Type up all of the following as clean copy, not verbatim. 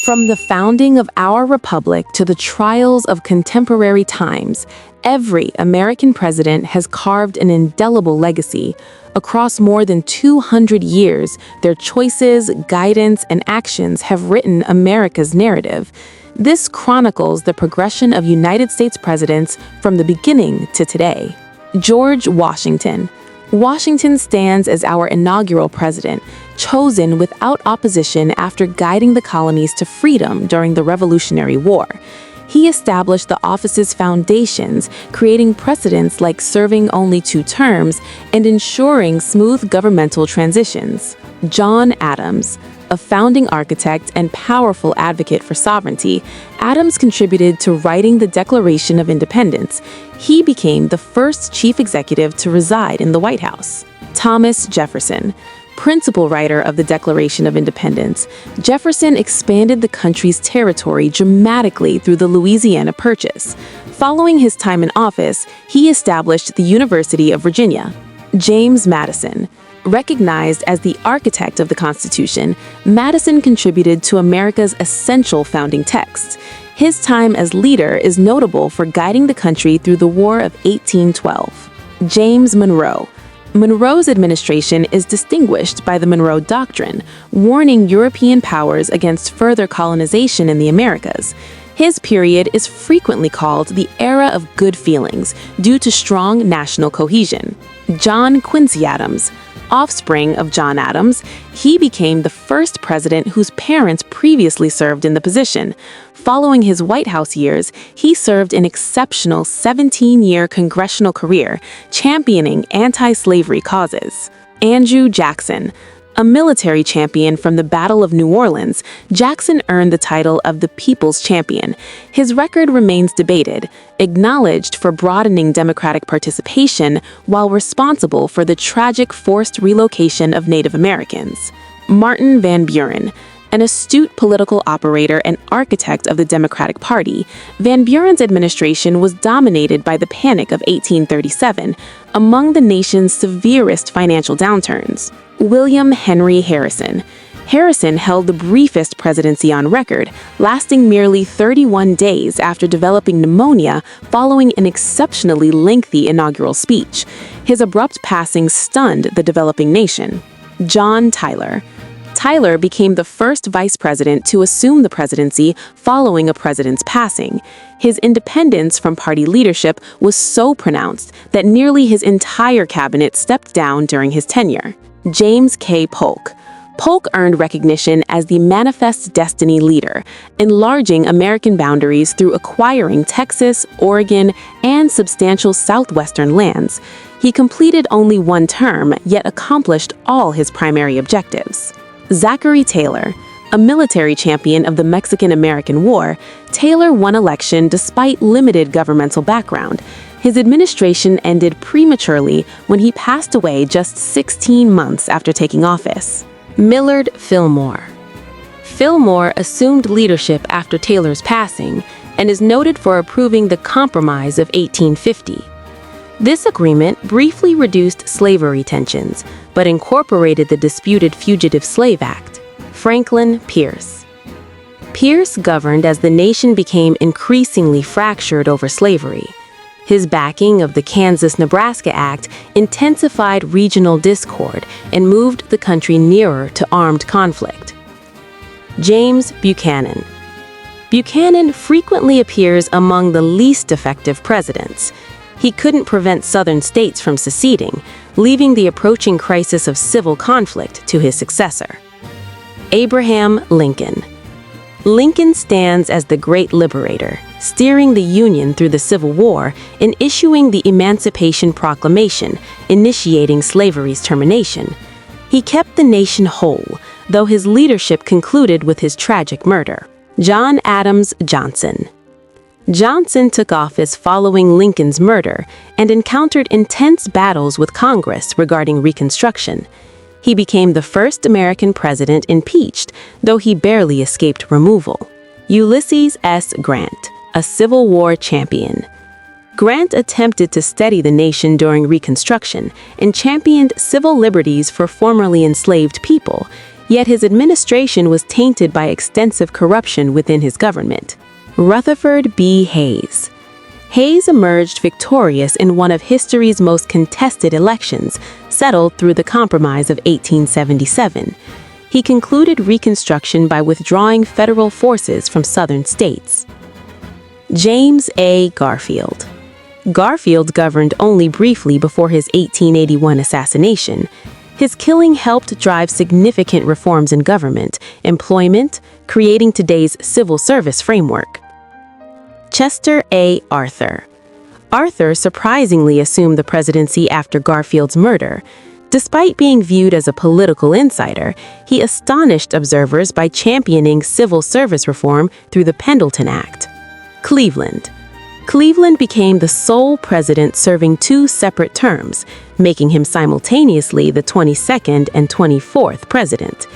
From the founding of our republic to the trials of contemporary times, every American president has carved an indelible legacy. Across more than 200 years, their choices, guidance, and actions have written America's narrative. This chronicles the progression of United States presidents from the beginning to today. George Washington. Washington stands as our inaugural president, chosen without opposition after guiding the colonies to freedom during the Revolutionary War. He established the office's foundations, creating precedents like serving only 2 terms and ensuring smooth governmental transitions. John Adams. A founding architect and powerful advocate for sovereignty, Adams contributed to writing the Declaration of Independence. He became the first chief executive to reside in the White House. Thomas Jefferson. Principal writer of the Declaration of Independence, Jefferson expanded the country's territory dramatically through the Louisiana Purchase. Following his time in office, he established the University of Virginia. James Madison. Recognized as the architect of the Constitution, Madison contributed to America's essential founding texts. His time as leader is notable for guiding the country through the War of 1812. James Monroe. Monroe's administration is distinguished by the Monroe Doctrine, warning European powers against further colonization in the Americas. His period is frequently called the Era of Good Feelings due to strong national cohesion. John Quincy Adams. Offspring of John Adams, he became the first president whose parents previously served in the position. Following his White House years, he served an exceptional 17-year congressional career, championing anti-slavery causes. Andrew Jackson. A military champion from the Battle of New Orleans, Jackson earned the title of the People's Champion. His record remains debated, acknowledged for broadening Democratic participation while responsible for the tragic forced relocation of Native Americans. Martin Van Buren. An astute political operator and architect of the Democratic Party, Van Buren's administration was dominated by the Panic of 1837, among the nation's severest financial downturns. William Henry Harrison. Harrison held the briefest presidency on record, lasting merely 31 days after developing pneumonia following an exceptionally lengthy inaugural speech. His abrupt passing stunned the developing nation. John Tyler. Tyler became the first vice president to assume the presidency following a president's passing. His independence from party leadership was so pronounced that nearly his entire cabinet stepped down during his tenure. James K. Polk. Polk earned recognition as the Manifest Destiny leader, enlarging American boundaries through acquiring Texas, Oregon, and substantial southwestern lands. He completed only 1 term, yet accomplished all his primary objectives. Zachary Taylor. A military champion of the Mexican-American War, Taylor won election despite limited governmental background. His administration ended prematurely when he passed away just 16 months after taking office. Millard Fillmore. Fillmore assumed leadership after Taylor's passing and is noted for approving the Compromise of 1850. This agreement briefly reduced slavery tensions, but incorporated the disputed Fugitive Slave Act. Franklin Pierce. Pierce governed as the nation became increasingly fractured over slavery. His backing of the Kansas-Nebraska Act intensified regional discord and moved the country nearer to armed conflict. James Buchanan. Buchanan frequently appears among the least effective presidents. He couldn't prevent Southern states from seceding, leaving the approaching crisis of civil conflict to his successor. Abraham Lincoln. Lincoln stands as the great liberator, steering the Union through the Civil War and issuing the Emancipation Proclamation, initiating slavery's termination. He kept the nation whole, though his leadership concluded with his tragic murder. John Adams Johnson. Johnson took office following Lincoln's murder and encountered intense battles with Congress regarding Reconstruction. He became the first American president impeached, though he barely escaped removal. Ulysses S. Grant, a Civil War champion. Grant attempted to steady the nation during Reconstruction and championed civil liberties for formerly enslaved people. Yet his administration was tainted by extensive corruption within his government. Rutherford B. Hayes. Hayes emerged victorious in one of history's most contested elections, settled through the Compromise of 1877. He concluded Reconstruction by withdrawing federal forces from southern states. James A. Garfield. Garfield governed only briefly before his 1881 assassination. His killing helped drive significant reforms in government, employment, creating today's civil service framework. Chester A. Arthur. Arthur surprisingly assumed the presidency after Garfield's murder. Despite being viewed as a political insider, he astonished observers by championing civil service reform through the Pendleton Act. Cleveland. Cleveland became the sole president serving 2 separate terms, making him simultaneously the 22nd and 24th president.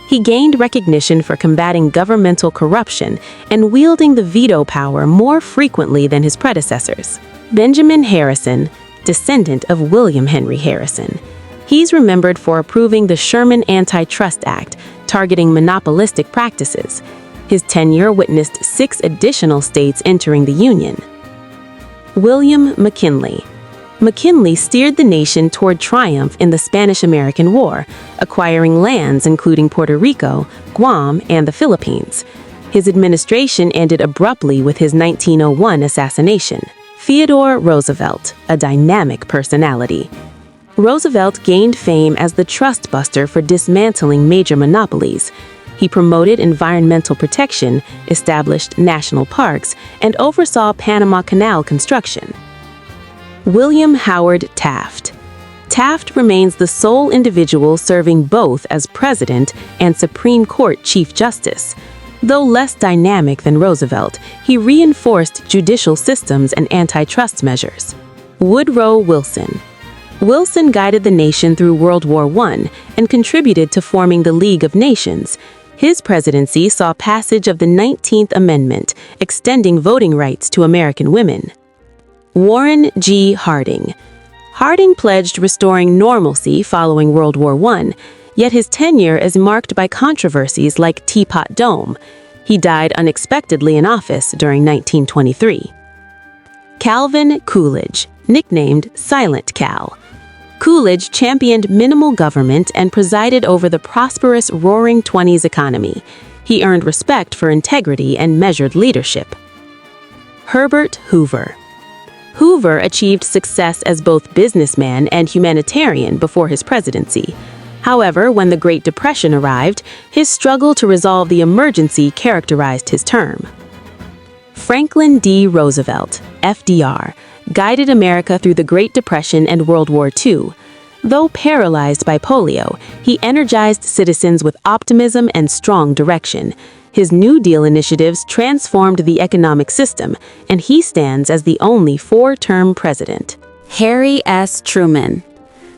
He gained recognition for combating governmental corruption and wielding the veto power more frequently than his predecessors. Benjamin Harrison, descendant of William Henry Harrison. He's remembered for approving the Sherman Antitrust Act, targeting monopolistic practices. His tenure witnessed 6 additional states entering the Union. William McKinley. McKinley steered the nation toward triumph in the Spanish-American War, acquiring lands including Puerto Rico, Guam, and the Philippines. His administration ended abruptly with his 1901 assassination. Theodore Roosevelt, a dynamic personality. Roosevelt gained fame as the trust buster for dismantling major monopolies. He promoted environmental protection, established national parks, and oversaw Panama Canal construction. William Howard Taft. Taft remains the sole individual serving both as president and Supreme Court Chief Justice. Though less dynamic than Roosevelt, he reinforced judicial systems and antitrust measures. Woodrow Wilson. Wilson guided the nation through World War I and contributed to forming the League of Nations. His presidency saw passage of the 19th Amendment, extending voting rights to American women. Warren G. Harding. Harding pledged restoring normalcy following World War I, yet his tenure is marked by controversies like Teapot Dome. He died unexpectedly in office during 1923. Calvin Coolidge, nicknamed Silent Cal. Coolidge championed minimal government and presided over the prosperous Roaring Twenties economy. He earned respect for integrity and measured leadership. Herbert Hoover. Hoover achieved success as both businessman and humanitarian before his presidency. However, when the Great Depression arrived, his struggle to resolve the emergency characterized his term. Franklin D. Roosevelt, FDR, guided America through the Great Depression and World War II. Though paralyzed by polio, he energized citizens with optimism and strong direction. His New Deal initiatives transformed the economic system, and he stands as the only 4-term president. Harry S. Truman.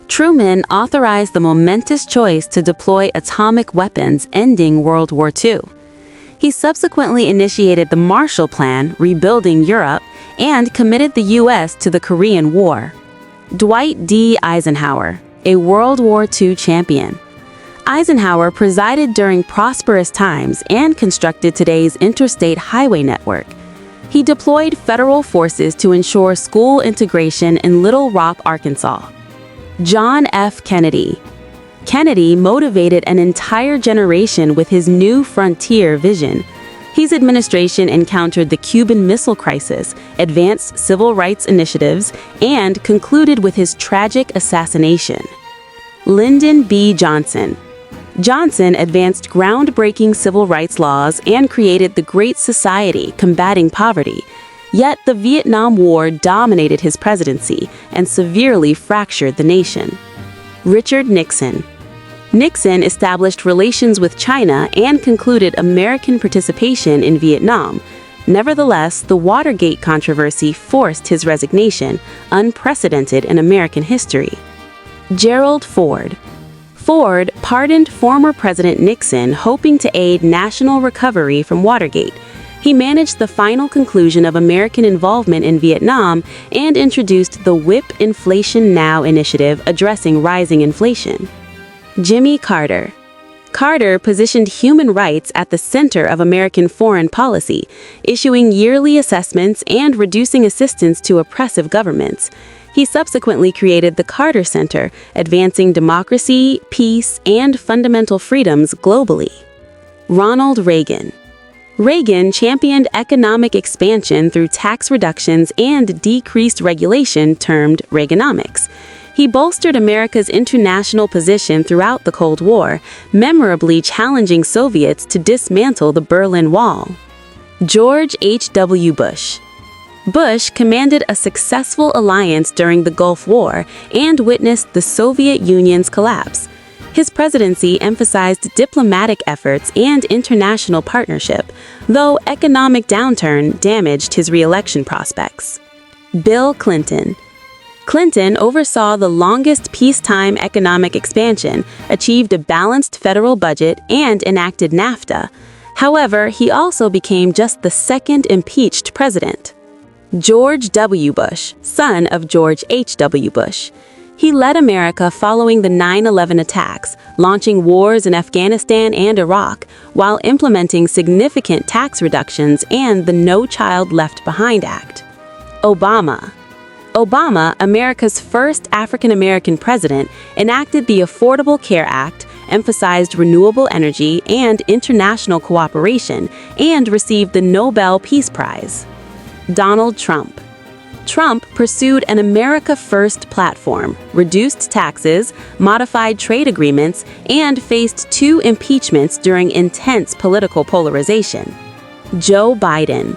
Truman authorized the momentous choice to deploy atomic weapons, ending World War II. He subsequently initiated the Marshall Plan, rebuilding Europe, and committed the U.S. to the Korean War. Dwight D. Eisenhower, a World War II champion. Eisenhower presided during prosperous times and constructed today's interstate highway network. He deployed federal forces to ensure school integration in Little Rock, Arkansas. John F. Kennedy. Kennedy motivated an entire generation with his New Frontier vision. His administration encountered the Cuban Missile Crisis, advanced civil rights initiatives, and concluded with his tragic assassination. Lyndon B. Johnson. Johnson advanced groundbreaking civil rights laws and created the Great Society, combating poverty. Yet the Vietnam War dominated his presidency and severely fractured the nation. Richard Nixon. Nixon established relations with China and concluded American participation in Vietnam. Nevertheless, the Watergate controversy forced his resignation, unprecedented in American history. Gerald Ford. Ford pardoned former President Nixon, hoping to aid national recovery from Watergate. He managed the final conclusion of American involvement in Vietnam and introduced the Whip Inflation Now initiative addressing rising inflation. Jimmy Carter. Carter positioned human rights at the center of American foreign policy, issuing yearly assessments and reducing assistance to oppressive governments. He subsequently created the Carter Center, advancing democracy, peace, and fundamental freedoms globally. Ronald Reagan. Reagan championed economic expansion through tax reductions and decreased regulation termed Reaganomics. He bolstered America's international position throughout the Cold War, memorably challenging Soviets to dismantle the Berlin Wall. George H.W. Bush. Bush commanded a successful alliance during the Gulf War and witnessed the Soviet Union's collapse. His presidency emphasized diplomatic efforts and international partnership, though economic downturn damaged his re-election prospects. Bill Clinton. Clinton oversaw the longest peacetime economic expansion, achieved a balanced federal budget, and enacted NAFTA. However, he also became just the second impeached president. George W. Bush, son of George H.W. Bush. He led America following the 9/11 attacks, launching wars in Afghanistan and Iraq, while implementing significant tax reductions and the No Child Left Behind Act. Obama. Obama, America's first African-American president, enacted the Affordable Care Act, emphasized renewable energy and international cooperation, and received the Nobel Peace Prize. Donald Trump. Trump pursued an America First platform, reduced taxes, modified trade agreements, and faced 2 impeachments during intense political polarization. Joe Biden.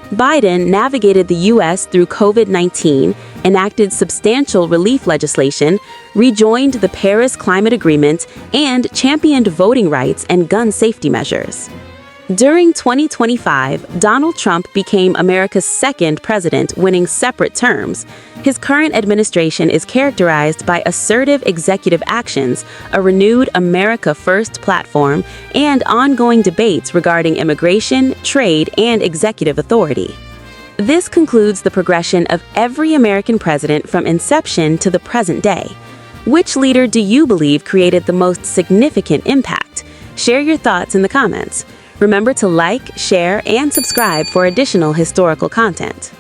Biden navigated the U.S. through COVID-19, enacted substantial relief legislation, rejoined the Paris Climate Agreement, and championed voting rights and gun safety measures. During 2025, Donald Trump became America's second president, winning separate terms. His current administration is characterized by assertive executive actions, a renewed America First platform, and ongoing debates regarding immigration, trade, and executive authority. This concludes the progression of every American president from inception to the present day. Which leader do you believe created the most significant impact? Share your thoughts in the comments. Remember to like, share, and subscribe for additional historical content.